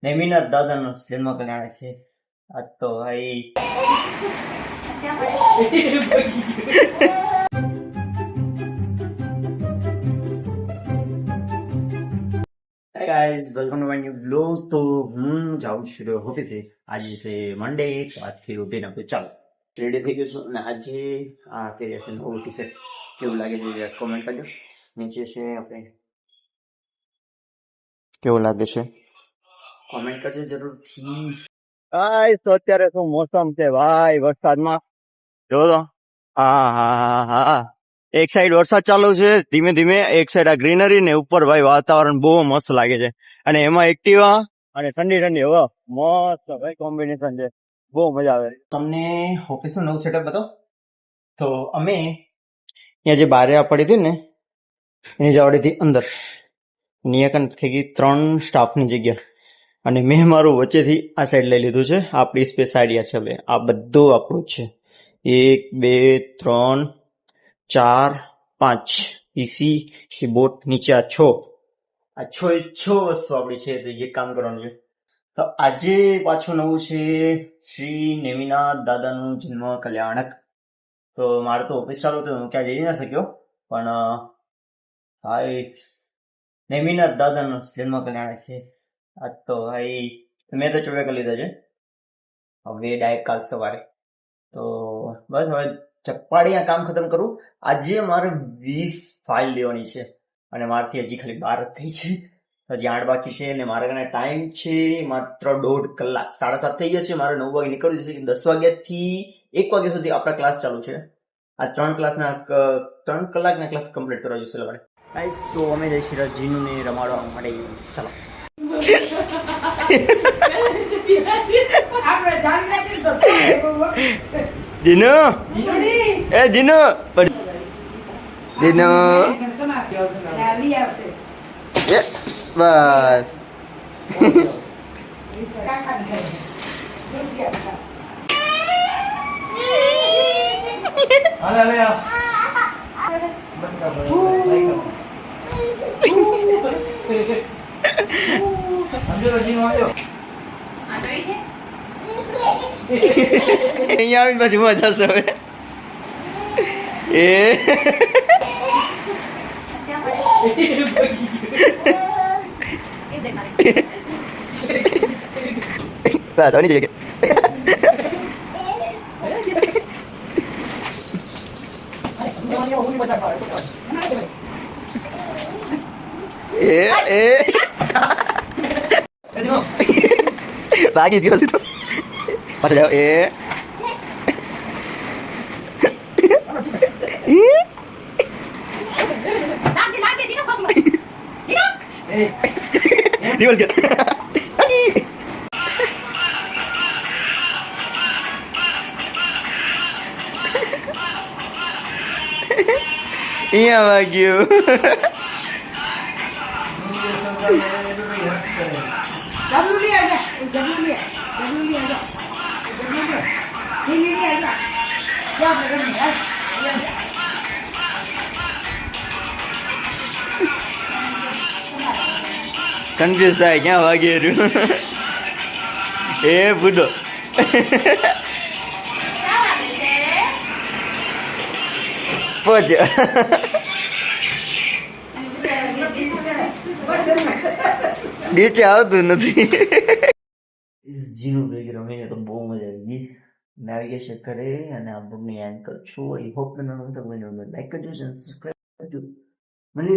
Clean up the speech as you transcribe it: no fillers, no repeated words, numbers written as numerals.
નેમિના દાદાનો જન્મ કલ્યાણ છે. આ તો ભાઈ Hey guys, welcome to my new vlog. તો હું જાઉં છું ઓફિસે. આજે છે મંડે, તો આજથી રૂટીન આપણે ચાલો રેડી થઈ ગયો છું. અને આજે આ પહેર્યા છે નવું ટી શર્ટ. કેવું લાગે છે કોમેન્ટ કરજો. નીચે છે આપણે કેવું લાગે છે કોમેન્ટ કરજો જરૂરથી. ભાઈ તો અત્યારે શું મોસમ છે ભાઈ વરસાદમાં જો તો હા હા હા હા એક સાઈડ વરસાદ ચાલુ છે ધીમે ધીમે, એક સાઈડ આ ગ્રીનરી ને ઉપર ભાઈ વાતાવરણ બહુ મસ્ત લાગે છે. અને એમાં એક્ટિવા અને ઠંડી ઠંડી હવા, મસ્ત ભાઈ કોમ્બિનેશન છે, બહુ મજા આવે. તમને ઓફિસનું નવું સેટઅપ બતાવો. તો અમે અહીંયા જે બારે પડી હતી ને એની જવાડી હતી અંદર, નિયાકન થઈ ગઈ 3 સ્ટાફની જગ્યા. અને મેં મારું વચ્ચેથી આ સાઈડ લઈ લીધું છે. આપણી સ્પેસ આઈડિયા છે. હવે આ બધું આપણું જ છે. 1 2 3 4 5 પીસી કીબોર્ડ, નીચે આ 6 વસ્તુ આપણી છે. તો એ કામ કરવાનું છે. તો આજે પાછું નવું છે શ્રી નેમિના દાદાનું જન્મ કલ્યાણક. તો મારે તો ઓફિસ ચાલુ હતું, હું ક્યાં જઈ ના શક્યો. પણ ભાઈ નેમિના દાદાનો જન્મ કલ્યાણક છે. આ તો ભાઈ મેં તો ચોવે કરી લીધા છે. હવે ડાયરેક્ટ કાલ સવારે તો બસ હવે ચપ્પાડી કામ ખતમ કરું. આજે મારે 20 ફાઇલ લેવાની છે અને મારથી હજી ખાલી 12 જ થઈ છે. હજી 8 બાકી છે. અને મારા કને ટાઈમ છે માત્ર 1.5 કલાક. 7:30 થઈ ગયા છે. મારે 9 વાગે નીકળવું છે. 10 વાગ્યાથી 1 વાગ્યા સુધી આપણા ક્લાસ ચાલુ છે. આ 3 કલાકના ક્લાસ કમ્પ્લીટ કરવા જોઈશે સવારે. ગાઈસ સો અમે જઈશું જીનુને રમાડવા માટે. ચાલો. જીનુ એ જીનુ જીનુ એ બસ અહીંયા આવીને પછી મજા આવશે હવે. એ ભાગી ગયો તો પાછળ જાઓ. રિવર્સ ગયો. અહીંયા વાગ્યું. કન્ફ્યુઝ થાય ક્યાં વાગી રહ્યું. એ બુડો પહોંચ નીચે આવતું નથી. જીનું ભેગ રમીને તો બહુ મજા આવી ગઈ. નેવિગેશન કરે અને આ બુકની એન્કર છું. આઈ હોપ તમને લાઈક કરજો, સબસ્ક્રાઇબ કરજો. મને